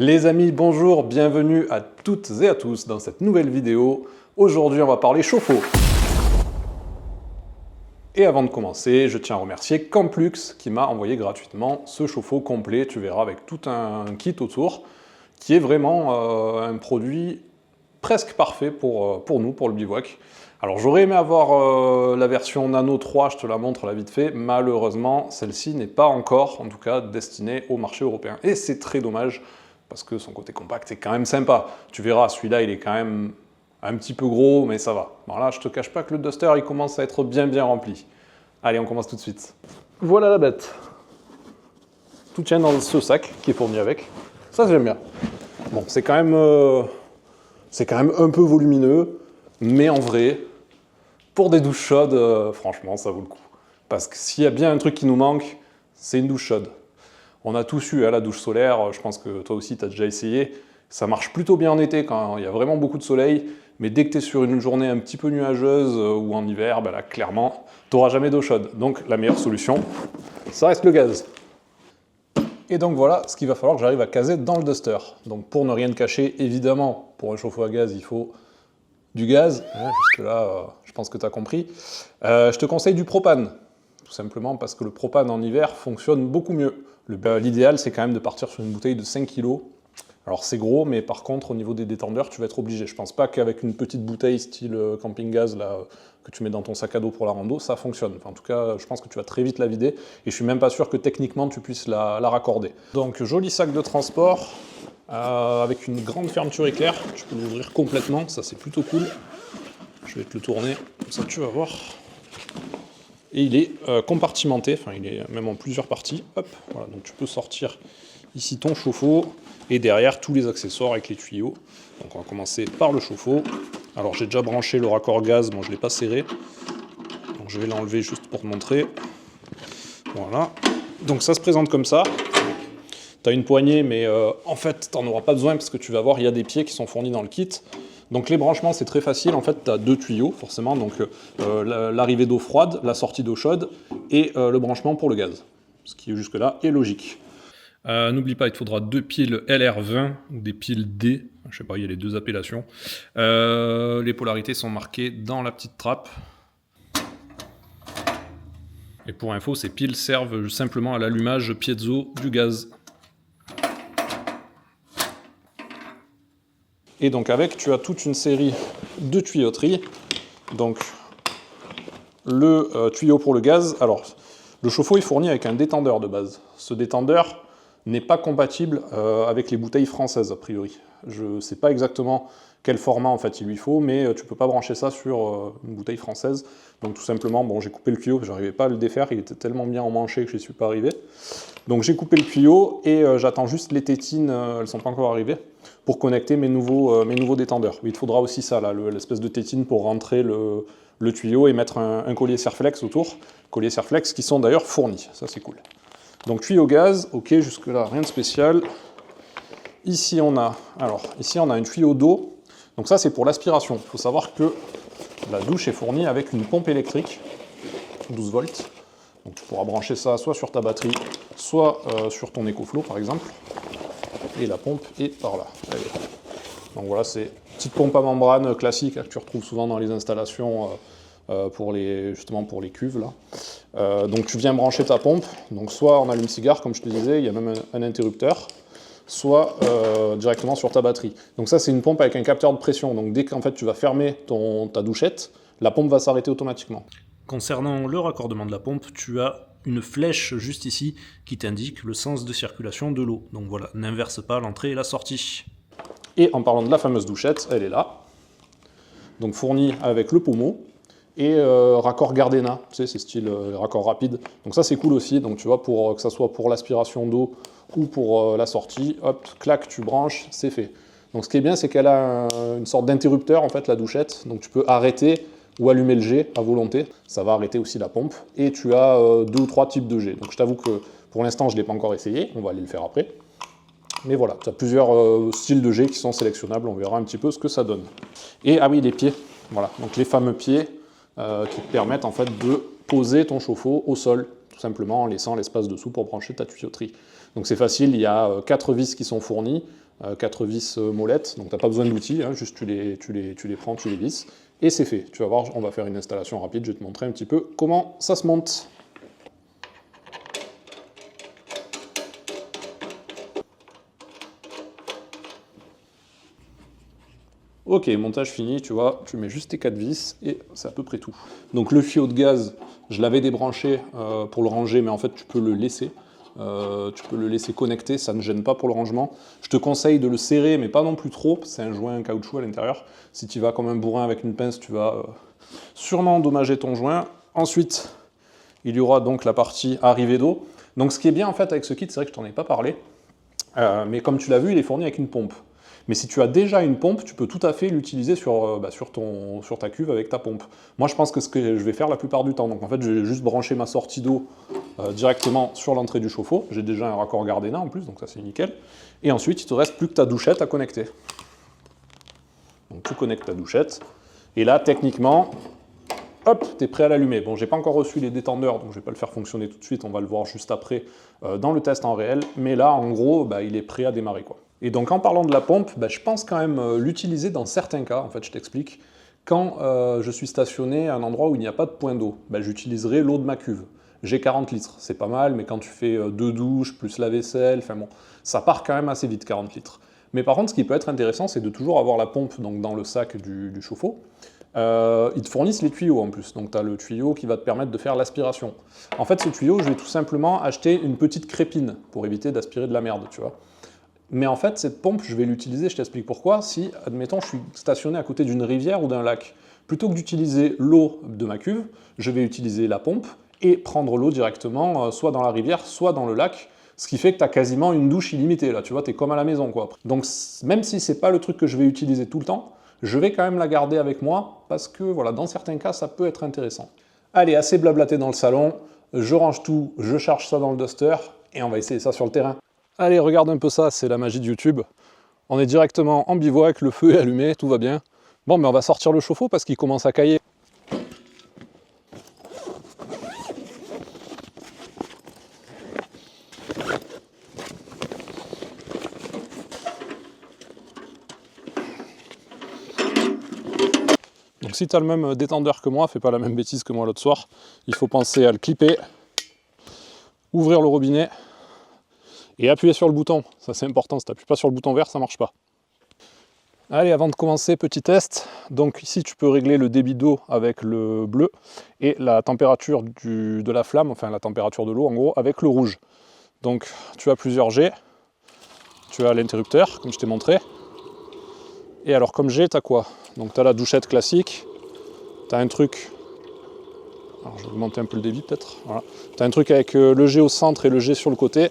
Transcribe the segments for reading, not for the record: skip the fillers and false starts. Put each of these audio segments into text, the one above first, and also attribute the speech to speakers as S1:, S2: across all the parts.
S1: Les amis, bonjour, bienvenue à toutes et à tous dans cette nouvelle vidéo. Aujourd'hui, on va parler chauffe-eau. Et avant de commencer, je tiens à remercier Camplux qui m'a envoyé gratuitement ce chauffe-eau complet, tu verras, avec tout un kit autour, qui est vraiment un produit presque parfait pour nous, pour le bivouac. Alors j'aurais aimé avoir la version Nano 3, je te la montre là vite fait, malheureusement celle-ci n'est pas encore, en tout cas, destinée au marché européen. Et c'est très dommage, parce que son côté compact est quand même sympa. Tu verras, celui-là il est quand même un petit peu gros, mais ça va. Bon là, je te cache pas que le Duster il commence à être bien rempli. Allez, on commence tout de suite. Voilà la bête. Tout tient dans ce sac qui est fourni avec. Ça j'aime bien. Bon, c'est quand même un peu volumineux, mais en vrai, pour des douches chaudes, franchement, ça vaut le coup. Parce que s'il y a bien un truc qui nous manque, c'est une douche chaude. On a tous eu la douche solaire, je pense que toi aussi tu as déjà essayé. Ça marche plutôt bien en été quand il y a vraiment beaucoup de soleil, mais dès que tu es sur une journée un petit peu nuageuse ou en hiver, ben là, clairement, tu n'auras jamais d'eau chaude. Donc la meilleure solution, ça reste le gaz. Et donc voilà ce qu'il va falloir que j'arrive à caser dans le Duster. Donc pour ne rien te cacher, évidemment, pour un chauffe-eau à gaz, il faut du gaz. Jusque-là, je pense que tu as compris. Je te conseille du propane, tout simplement parce que le propane en hiver fonctionne beaucoup mieux. L'idéal, c'est quand même de partir sur une bouteille de 5 kg. Alors c'est gros, mais par contre, au niveau des détendeurs, tu vas être obligé. Je pense pas qu'avec une petite bouteille style camping gaz là, que tu mets dans ton sac à dos pour la rando, ça fonctionne. Enfin, en tout cas, je pense que tu vas très vite la vider, et je suis même pas sûr que techniquement tu puisses la raccorder. Donc, joli sac de transport, avec une grande fermeture éclair. Tu peux l'ouvrir complètement, ça c'est plutôt cool. Je vais te le tourner, comme ça tu vas voir. Et il est compartimenté, enfin il est même en plusieurs parties. Hop, voilà, donc tu peux sortir ici ton chauffe-eau, et derrière tous les accessoires avec les tuyaux. Donc on va commencer par le chauffe-eau. Alors j'ai déjà branché le raccord gaz, bon je ne l'ai pas serré. Donc je vais l'enlever juste pour te montrer. Voilà. Donc ça se présente comme ça. Tu as une poignée, mais en fait tu n'en auras pas besoin parce que tu vas voir, il y a des pieds qui sont fournis dans le kit. Donc les branchements c'est très facile, en fait tu as deux tuyaux forcément, donc l'arrivée d'eau froide, la sortie d'eau chaude et le branchement pour le gaz. Ce qui jusque là est logique. N'oublie pas, il te faudra deux piles LR20 ou des piles D, je sais pas, il y a les deux appellations. Les polarités sont marquées dans la petite trappe. Et pour info, ces piles servent simplement à l'allumage piezo du gaz. Et donc avec, tu as toute une série de tuyauteries. Donc le tuyau pour le gaz, alors le chauffe-eau est fourni avec un détendeur de base. Ce détendeur n'est pas compatible avec les bouteilles françaises a priori. Je ne sais pas exactement quel format en fait il lui faut, mais tu ne peux pas brancher ça sur une bouteille française. Donc tout simplement, bon, j'ai coupé le tuyau, je n'arrivais pas à le défaire, il était tellement bien emmanché que je n'y suis pas arrivé. Donc j'ai coupé le tuyau et j'attends juste les tétines, elles ne sont pas encore arrivées, pour connecter mes nouveaux détendeurs. Il te faudra aussi ça, l'espèce de tétine pour rentrer le tuyau et mettre un collier Serflex autour. Colliers Serflex qui sont d'ailleurs fournis, ça c'est cool. Donc tuyau gaz, ok, jusque là rien de spécial. Ici on a une tuyau d'eau, donc ça c'est pour l'aspiration. Il faut savoir que la douche est fournie avec une pompe électrique, 12 volts. Donc tu pourras brancher ça soit sur ta batterie, soit sur ton EcoFlow par exemple. Et la pompe est par là. Allez. Donc voilà, c'est une petite pompe à membrane classique que tu retrouves souvent dans les installations justement pour les cuves là. Donc tu viens brancher ta pompe, donc soit en allume-cigare comme je te disais, il y a même un interrupteur, soit directement sur ta batterie. Donc ça c'est une pompe avec un capteur de pression, donc dès qu'en fait tu vas fermer ta douchette, la pompe va s'arrêter automatiquement. Concernant le raccordement de la pompe, tu as une flèche juste ici qui t'indique le sens de circulation de l'eau. Donc voilà, n'inverse pas l'entrée et la sortie. Et en parlant de la fameuse douchette, elle est là, donc fournie avec le pommeau, et raccord Gardena, tu sais, c'est style raccord rapide. Donc ça c'est cool aussi, donc tu vois, pour que ça soit pour l'aspiration d'eau ou pour la sortie, hop, clac, tu branches, c'est fait. Donc ce qui est bien, c'est qu'elle a une sorte d'interrupteur en fait, la douchette, donc tu peux arrêter ou allumer le jet à volonté, ça va arrêter aussi la pompe, et tu as 2 ou 3 types de jets. Donc je t'avoue que pour l'instant je ne l'ai pas encore essayé, on va aller le faire après. Mais voilà, tu as plusieurs styles de jets qui sont sélectionnables, on verra un petit peu ce que ça donne. Et ah oui, les pieds, voilà, donc les fameux pieds qui te permettent en fait de poser ton chauffe-eau au sol. tout simplement en laissant l'espace dessous pour brancher ta tuyauterie. Donc c'est facile, il y a 4 vis qui sont fournies, 4 vis molettes, donc tu n'as pas besoin d'outils, hein, juste tu les prends, tu les visses, et c'est fait. Tu vas voir, on va faire une installation rapide, je vais te montrer un petit peu comment ça se monte. Ok, montage fini, tu vois, tu mets juste tes 4 vis et c'est à peu près tout. Donc le tuyau de gaz, je l'avais débranché pour le ranger, mais en fait tu peux le laisser. Tu peux le laisser connecté, ça ne gêne pas pour le rangement. Je te conseille de le serrer, mais pas non plus trop, c'est un joint caoutchouc à l'intérieur. Si tu vas comme un bourrin avec une pince, tu vas sûrement endommager ton joint. Ensuite, il y aura donc la partie arrivée d'eau. Donc ce qui est bien en fait avec ce kit, c'est vrai que je t'en ai pas parlé, mais comme tu l'as vu, il est fourni avec une pompe. Mais si tu as déjà une pompe, tu peux tout à fait l'utiliser sur ta cuve avec ta pompe. Moi, je pense que ce que je vais faire la plupart du temps, donc en fait, je vais juste brancher ma sortie d'eau directement sur l'entrée du chauffe-eau. J'ai déjà un raccord Gardena en plus, donc ça c'est nickel. Et ensuite, il te reste plus que ta douchette à connecter. Donc tu connectes ta douchette. Et là, techniquement, hop, tu es prêt à l'allumer. Bon, j'ai pas encore reçu les détendeurs, donc je vais pas le faire fonctionner tout de suite, on va le voir juste après dans le test en réel. Mais là, en gros, il est prêt à démarrer, quoi. Et donc en parlant de la pompe, je pense quand même l'utiliser dans certains cas, en fait je t'explique. Quand je suis stationné à un endroit où il n'y a pas de point d'eau, j'utiliserai l'eau de ma cuve. J'ai 40 litres, c'est pas mal, mais quand tu fais 2 douches, plus la vaisselle, enfin bon, ça part quand même assez vite 40 litres. Mais par contre, ce qui peut être intéressant, c'est de toujours avoir la pompe donc, dans le sac du chauffe-eau. Ils te fournissent les tuyaux en plus, donc tu as le tuyau qui va te permettre de faire l'aspiration. En fait, ce tuyau, je vais tout simplement acheter une petite crépine pour éviter d'aspirer de la merde, tu vois. Mais en fait, cette pompe, je vais l'utiliser, je t'explique pourquoi, si, admettons, je suis stationné à côté d'une rivière ou d'un lac. Plutôt que d'utiliser l'eau de ma cuve, je vais utiliser la pompe et prendre l'eau directement, soit dans la rivière, soit dans le lac, ce qui fait que tu as quasiment une douche illimitée, là, tu vois, tu es comme à la maison, quoi. Donc, même si c'est pas le truc que je vais utiliser tout le temps, je vais quand même la garder avec moi, parce que, voilà, dans certains cas, ça peut être intéressant. Allez, assez blablaté dans le salon, je range tout, je charge ça dans le duster, et on va essayer ça sur le terrain. Allez, regarde un peu ça, c'est la magie de YouTube. On est directement en bivouac, le feu est allumé, tout va bien. Bon, mais on va sortir le chauffe-eau parce qu'il commence à cailler. Donc si tu as le même détendeur que moi, fais pas la même bêtise que moi l'autre soir. Il faut penser à le clipper, ouvrir le robinet, et appuyer sur le bouton, ça c'est important, si tu n'appuies pas sur le bouton vert, ça ne marche pas. Allez, avant de commencer, petit test. Donc ici, tu peux régler le débit d'eau avec le bleu et la température de la flamme, enfin la température de l'eau en gros, avec le rouge. Donc tu as plusieurs G, tu as l'interrupteur, comme je t'ai montré. Et alors comme G, tu as quoi? Donc tu as la douchette classique, tu as un truc... Alors je vais augmenter un peu le débit peut-être. Voilà. Tu as un truc avec le G au centre et le G sur le côté,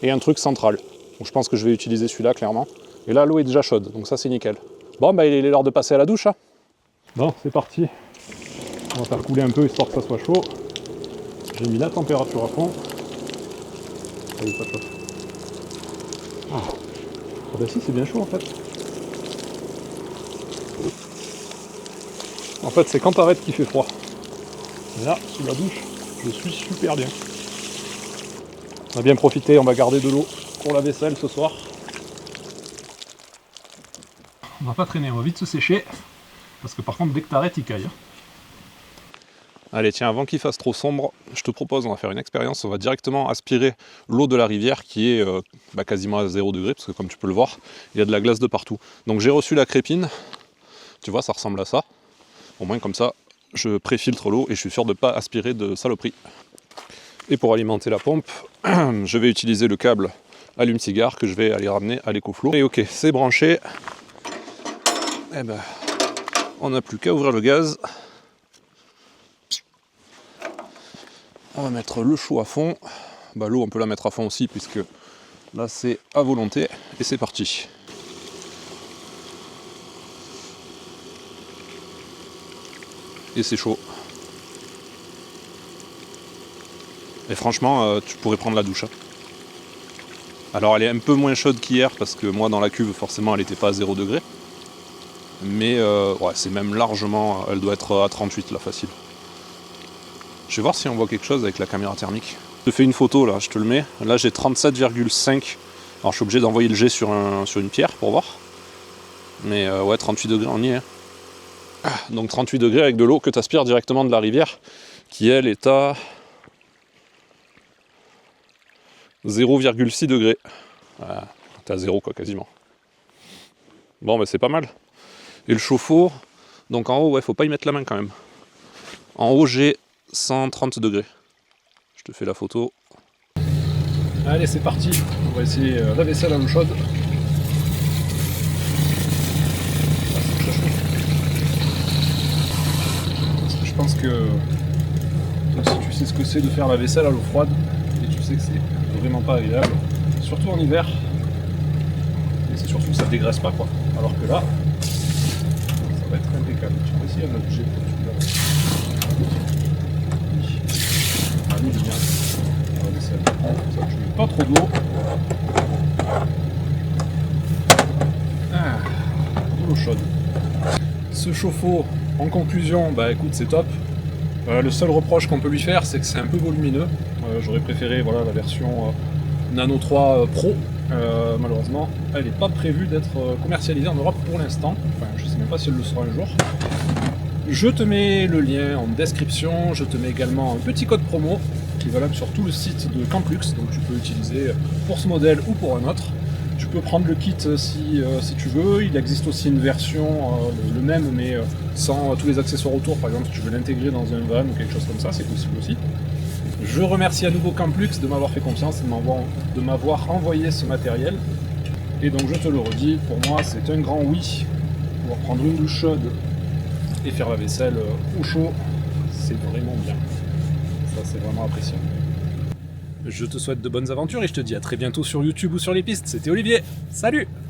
S1: et un truc central. Donc je pense que je vais utiliser celui-là clairement. Et là l'eau est déjà chaude, donc ça c'est nickel. Bon il est l'heure de passer à la douche. Hein. Bon c'est parti. On va faire couler un peu histoire que ça soit chaud. J'ai mis la température à fond. Ça y est, pas chaud. Ah bah si c'est bien chaud en fait. En fait c'est quand t'arrêtes qu'il fait froid. Et là, sous la douche, je suis super bien. On a bien profité, on va garder de l'eau pour la vaisselle ce soir. On va pas traîner, on va vite se sécher. Parce que par contre, dès que t'arrêtes, il caille. Allez, tiens, avant qu'il fasse trop sombre, je te propose, on va faire une expérience. On va directement aspirer l'eau de la rivière qui est quasiment à 0 degré, parce que comme tu peux le voir, il y a de la glace de partout. Donc j'ai reçu la crépine. Tu vois, ça ressemble à ça. Au moins comme ça, je préfiltre l'eau et je suis sûr de ne pas aspirer de saloperie. Et pour alimenter la pompe, je vais utiliser le câble allume-cigare que je vais aller ramener à l'EcoFlow. Et ok, c'est branché. Et on n'a plus qu'à ouvrir le gaz. On va mettre le chaud à fond. L'eau, on peut la mettre à fond aussi, puisque là, c'est à volonté. Et c'est parti. Et c'est chaud. Et franchement, tu pourrais prendre la douche. Hein. Alors elle est un peu moins chaude qu'hier, parce que moi dans la cuve, forcément, elle n'était pas à 0 degré. Mais ouais, c'est même largement, elle doit être à 38 là, facile. Je vais voir si on voit quelque chose avec la caméra thermique. Je te fais une photo là, je te le mets. Là j'ai 37,5. Alors je suis obligé d'envoyer le jet sur une pierre pour voir. Mais ouais, 38 degrés, on y est. Donc 38 degrés avec de l'eau que tu aspires directement de la rivière, qui elle est à 0,6 degrés. T'es à 0 quoi, quasiment. Bon, bah c'est pas mal. Et le chauffe-eau, donc en haut, ouais, faut pas y mettre la main quand même. En haut, j'ai 130 degrés. Je te fais la photo. Allez, c'est parti. On va essayer la vaisselle à l'eau chaude. Parce que je pense que si tu sais ce que c'est de faire la vaisselle à l'eau froide, et tu sais que c'est vraiment pas agréable, surtout en hiver, et c'est surtout que ça dégraisse pas quoi. Alors que là, ça va être impeccable. Tu vas essayer un autre jet pour que tu verras. Ah oui, génial. La vaisselle. Ça, tu mets pas trop d'eau. De l'eau chaude. Ce chauffe-eau, en conclusion, bah écoute, c'est top. Le seul reproche qu'on peut lui faire, c'est que c'est un peu volumineux. J'aurais préféré voilà, la version Nano 3 Pro. Malheureusement, elle n'est pas prévue d'être commercialisée en Europe pour l'instant. Enfin, je ne sais même pas si elle le sera un jour. Je te mets le lien en description. Je te mets également un petit code promo qui est valable sur tout le site de Camplux. Donc tu peux l'utiliser pour ce modèle ou pour un autre. Tu peux prendre le kit si tu veux. Il existe aussi une version, le même, mais sans tous les accessoires autour. Par exemple, si tu veux l'intégrer dans un van ou quelque chose comme ça, c'est possible aussi. Je remercie à nouveau Camplux de m'avoir fait confiance et de m'avoir envoyé ce matériel. Et donc je te le redis, pour moi c'est un grand oui. Pouvoir prendre une douche chaude et faire la vaisselle au chaud, c'est vraiment bien. Ça c'est vraiment appréciable. Je te souhaite de bonnes aventures et je te dis à très bientôt sur YouTube ou sur les pistes. C'était Olivier, salut!